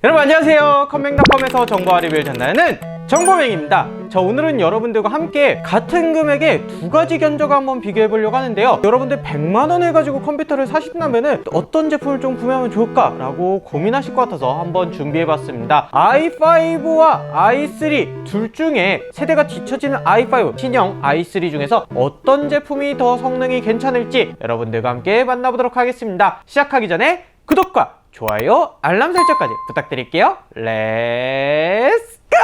여러분 안녕하세요. 컴맹닷컴에서 정보와 리뷰를 전달하는 정보맹입니다. 자, 오늘은 여러분들과 함께 같은 금액의 두 가지 견적을 한번 비교해 보려고 하는데요. 여러분들 100만원을 가지고 컴퓨터를 사신다면 어떤 제품을 좀 구매하면 좋을까 라고 고민하실 것 같아서 한번 준비해 봤습니다. i5와 i3 둘 중에 세대가 뒤처지는 i5, 신형 i3 중에서 어떤 제품이 더 성능이 괜찮을지 여러분들과 함께 만나보도록 하겠습니다. 시작하기 전에 구독과 좋아요, 알람 설정까지 부탁드릴게요. 렛츠 고!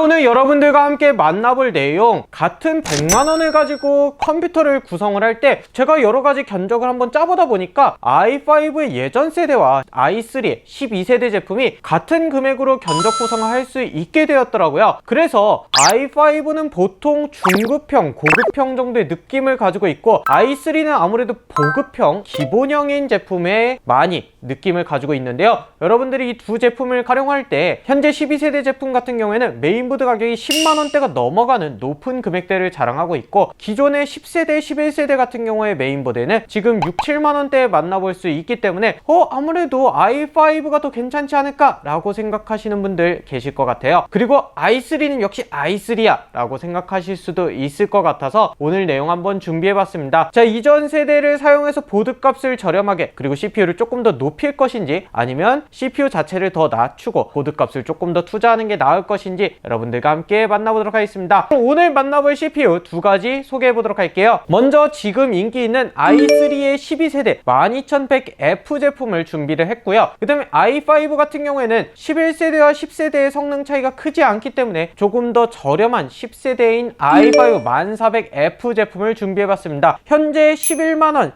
오늘 여러분들과 함께 만나볼 내용, 같은 100만원을 가지고 컴퓨터를 구성을 할 때 제가 여러가지 견적을 한번 짜보다 보니까 i5의 예전 세대와 i3의 12세대 제품이 같은 금액으로 견적 구성을 할 수 있게 되었더라고요. 그래서 i5는 보통 중급형, 고급형 정도의 느낌을 가지고 있고 i3는 아무래도 보급형, 기본형인 제품에 많이 느낌을 가지고 있는데요. 여러분들이 이 두 제품을 활용할 때 현재 12세대 제품 같은 경우에는 메인보드 가격이 10만원대가 넘어가는 높은 금액대를 자랑하고 있고, 기존의 10세대, 11세대 같은 경우에 메인보드에는 지금 6, 7만원대에 만나볼 수 있기 때문에 아무래도 i5가 더 괜찮지 않을까 라고 생각하시는 분들 계실 것 같아요. 그리고 i3는 역시 i3야 라고 생각하실 수도 있을 것 같아서 오늘 내용 한번 준비해봤습니다. 자, 이전 세대를 사용해서 보드 값을 저렴하게, 그리고 CPU를 조금 더 높일 것인지, 아니면 CPU 자체를 더 낮추고 보드 값을 조금 더 투자하는 게 나을 것인지 여러분들과 함께 만나보도록 하겠습니다. 오늘 만나볼 CPU 두 가지 소개해 보도록 할게요. 먼저 지금 인기 있는 i3의 12세대 12100F 제품을 준비를 했고요. 그 다음에 i5 같은 경우에는 11세대와 10세대의 성능 차이가 크지 않기 때문에 조금 더 저렴한 10세대인 i5 11400F 제품을 준비해 봤습니다. 현재 11만원,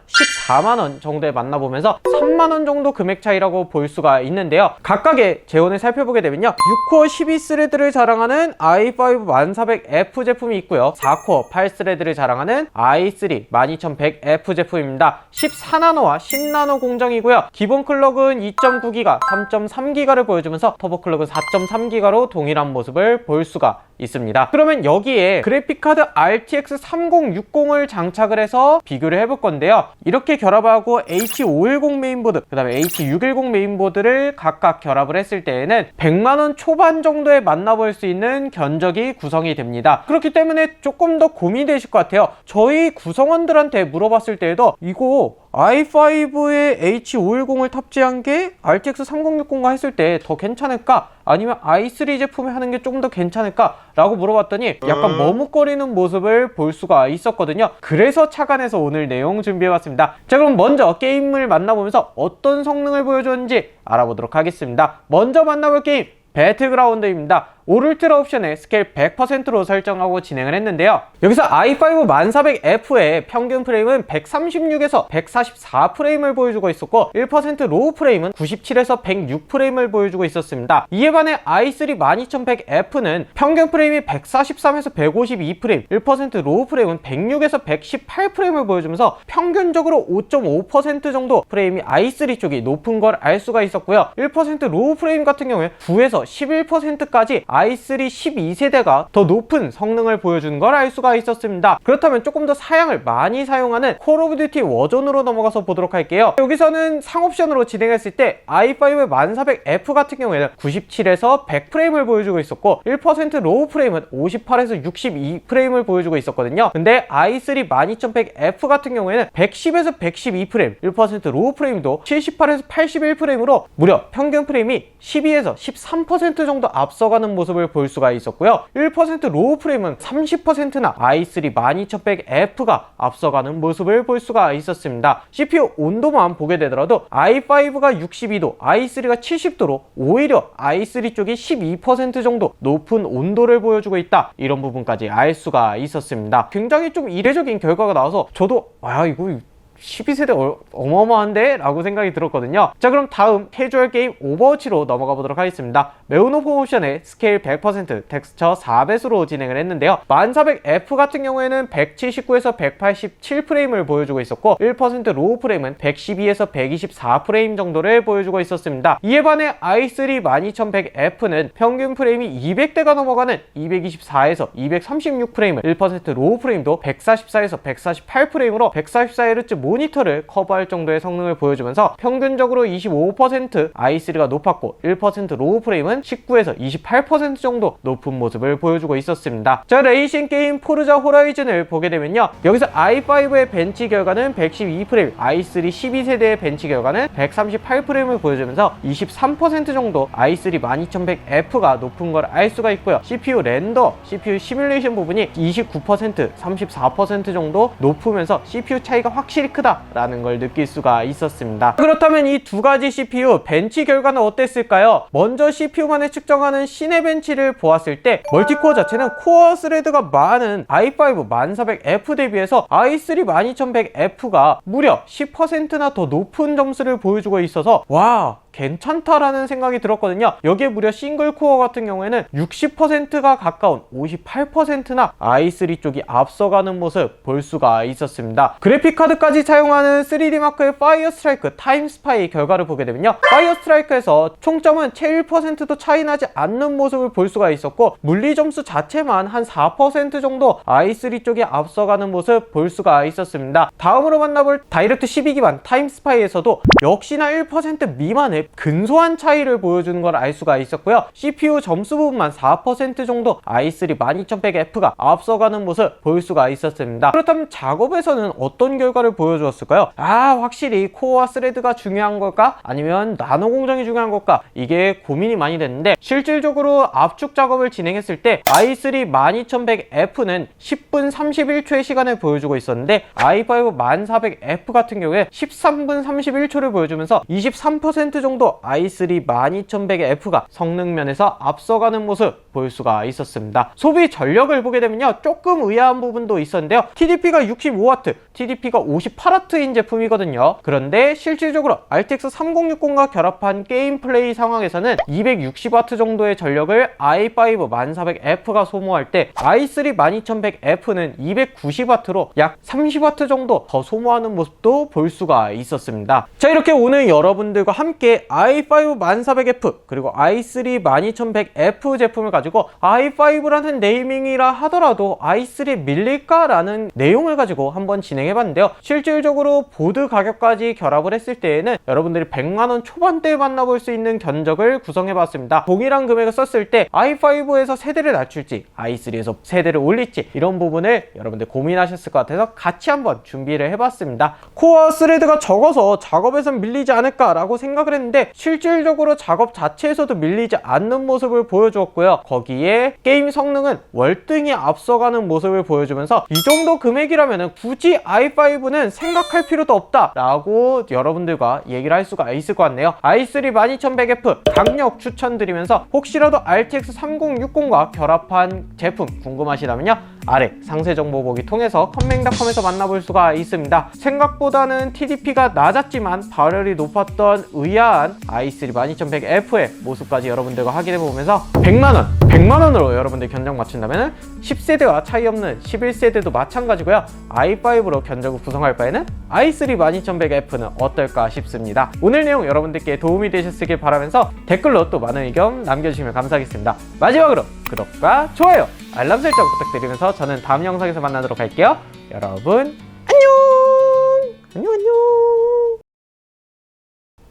14만원 정도에 만나보면서 3만원 정도 금액 차이라고 볼 수가 있는데요. 각각의 재원을 살펴보게 되면요, 6코어 12스레드를 자랑하는 i5 11400F 제품이 있고요, 4코어 8스레드를 자랑하는 i3 12100F 제품입니다. 14나노와 10나노 공정이고요. 기본 클럭은 2.9기가, 3.3기가를 보여주면서 터보 클럭은 4.3기가로 동일한 모습을 볼 수가 있습니다. 그러면 여기에 그래픽카드 RTX 3060을 장착을 해서 비교를 해볼 건데요. 이렇게 결합하고 H510 메인보드, 그 다음에 H610 메인보드를 각각 결합을 했을 때에는 100만원 초반 정도에 만나볼 수 있는 견적이 구성이 됩니다. 그렇기 때문에 조금 더 고민되실 것 같아요. 저희 구성원들한테 물어봤을 때에도 이거 i5에 H510을 탑재한 게 RTX 3060과 했을 때 더 괜찮을까? 아니면 i3 제품에 하는 게 좀 더 괜찮을까? 라고 물어봤더니 약간 머뭇거리는 모습을 볼 수가 있었거든요. 그래서 착안해서 오늘 내용 준비해봤습니다. 자, 그럼 먼저 게임을 만나보면서 어떤 성능을 보여줬는지 알아보도록 하겠습니다. 먼저 만나볼 게임, 배틀그라운드입니다. 오를트라 옵션에 스케일 100%로 설정하고 진행을 했는데요. 여기서 i5 11400F의 평균 프레임은 136에서 144프레임을 보여주고 있었고 1% 로우 프레임은 97에서 106프레임을 보여주고 있었습니다. 이에 반해 i3 12100F는 평균 프레임이 143에서 152프레임, 1% 로우 프레임은 106에서 118프레임을 보여주면서 평균적으로 5.5% 정도 프레임이 i3 쪽이 높은 걸 알 수가 있었고요. 1% 로우 프레임 같은 경우에 9에서 11%까지 i3 12세대가 더 높은 성능을 보여주는 걸 알 수가 있었습니다. 그렇다면 조금 더 사양을 많이 사용하는 콜 오브 듀티 워존으로 넘어가서 보도록 할게요. 여기서는 상옵션으로 진행했을 때 i5 11400F 같은 경우에는 97에서 100프레임을 보여주고 있었고 1% 로우 프레임은 58에서 62프레임을 보여주고 있었거든요. 근데 i3 12100F 같은 경우에는 110에서 112프레임, 1% 로우 프레임도 78에서 81프레임으로 무려 평균 프레임이 12에서 13% 정도 앞서가는 모습을 볼 수가 있었고요. 1% 로우 프레임은 30%나 i3 12100F가 앞서가는 모습을 볼 수가 있었습니다. CPU 온도만 보게 되더라도 i5가 62도, i3가 70도로 오히려 i3 쪽이 12% 정도 높은 온도를 보여주고 있다, 이런 부분까지 알 수가 있었습니다. 굉장히 좀 이례적인 결과가 나와서 저도 이거 12세대 어마어마한데? 라고 생각이 들었거든요. 자, 그럼 다음 캐주얼 게임 오버워치로 넘어가 보도록 하겠습니다. 매우 높은 옵션에 스케일 100%, 텍스처 4배수로 진행을 했는데요. 1400F 같은 경우에는 179에서 187프레임을 보여주고 있었고 1% 로우 프레임은 112에서 124프레임 정도를 보여주고 있었습니다. 이에 반해 i3 12100F는 평균 프레임이 200대가 넘어가는 224에서 236프레임을 1% 로우 프레임도 144에서 148프레임으로 144Hz 모니터를 커버할 정도의 성능을 보여주면서 평균적으로 25% i3가 높았고 1% 로우 프레임은 19에서 28% 정도 높은 모습을 보여주고 있었습니다. 자, 레이싱 게임 포르자 호라이즌을 보게 되면요. 여기서 i5의 벤치 결과는 112프레임, i3 12세대의 벤치 결과는 138프레임을 보여주면서 23% 정도 i3 12100F가 높은 걸 알 수가 있고요. CPU 렌더, CPU 시뮬레이션 부분이 29%, 34% 정도 높으면서 CPU 차이가 확실히 크다라는 걸 느낄 수가 있었습니다. 그렇다면 이 두 가지 CPU 벤치 결과는 어땠을까요? 먼저 CPU만에 측정하는 시네벤치를 보았을 때 멀티코어 자체는 코어 스레드가 많은 i5 1400F 대비해서 i3 12100F가 무려 10%나 더 높은 점수를 보여주고 있어서 와, 괜찮다라는 생각이 들었거든요. 여기에 무려 싱글 코어 같은 경우에는 60%가 가까운 58%나 i3 쪽이 앞서가는 모습 볼 수가 있었습니다. 그래픽카드까지 사용하는 3D마크의 파이어 스트라이크 타임 스파이 결과를 보게 되면요. 파이어 스트라이크에서 총점은 채 1%도 차이 나지 않는 모습을 볼 수가 있었고 물리 점수 자체만 한 4% 정도 i3 쪽이 앞서가는 모습 볼 수가 있었습니다. 다음으로 만나볼 다이렉트 12 기반 타임 스파이에서도 역시나 1% 미만의 근소한 차이를 보여주는 걸 알 수가 있었고요. CPU 점수 부분만 4% 정도 i3 12100F가 앞서가는 모습 볼 수가 있었습니다. 그렇다면 작업에서는 어떤 결과를 보여주었을까요? 확실히 코어와 스레드가 중요한 걸까? 아니면 나노 공정이 중요한 걸까? 이게 고민이 많이 됐는데 실질적으로 압축 작업을 진행했을 때 i3 12100F는 10분 31초의 시간을 보여주고 있었는데 i5 1400F 같은 경우에 13분 31초를 보여주면서 23% 정도 i3 12100F가 성능 면에서 앞서가는 모습 볼 수가 있었습니다. 소비 전력을 보게 되면요. 조금 의아한 부분도 있었는데요. TDP가 65W, TDP가 58W인 제품이거든요. 그런데 실질적으로 RTX 3060과 결합한 게임 플레이 상황에서는 260W 정도의 전력을 i5 1400F가 소모할 때 i3 12100F는 290W로 약 30W 정도 더 소모하는 모습도 볼 수가 있었습니다. 자, 이렇게 오늘 여러분들과 함께 i5 1400F 그리고 i3 12100F 제품을 가지고 i5라는 네이밍이라 하더라도 i3 밀릴까? 라는 내용을 가지고 한번 진행해봤는데요. 실질적으로 보드 가격까지 결합을 했을 때에는 여러분들이 100만원 초반대에 만나볼 수 있는 견적을 구성해봤습니다. 동일한 금액을 썼을 때 i5에서 세대를 낮출지 i3에서 세대를 올릴지 이런 부분을 여러분들 고민하셨을 것 같아서 같이 한번 준비를 해봤습니다. 코어 스레드가 적어서 작업에선 밀리지 않을까 라고 생각을 했는데 실질적으로 작업 자체에서도 밀리지 않는 모습을 보여주었고요. 거기에 게임 성능은 월등히 앞서가는 모습을 보여주면서 이 정도 금액이라면 굳이 i5는 생각할 필요도 없다 라고 여러분들과 얘기를 할 수가 있을 것 같네요. i3 12100F 강력 추천드리면서 혹시라도 RTX 3060과 결합한 제품 궁금하시다면요. 아래 상세 정보 보기 통해서 컴맹닷컴에서 만나볼 수가 있습니다. 생각보다는 TDP가 낮았지만 발열이 높았던 의아한 i3 12100F의 모습까지 여러분들과 확인해보면서 100만원으로 여러분들 견적 맞춘다면 10세대와 차이 없는 11세대도 마찬가지고요. i5로 견적을 구성할 바에는 i3 12100F는 어떨까 싶습니다. 오늘 내용 여러분들께 도움이 되셨길 바라면서 댓글로 또 많은 의견 남겨주시면 감사하겠습니다. 마지막으로 구독과 좋아요, 알람 설정 부탁드리면서 저는 다음 영상에서 만나도록 할게요. 여러분 안녕.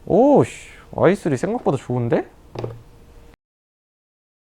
오씨, i3 생각보다 좋은데?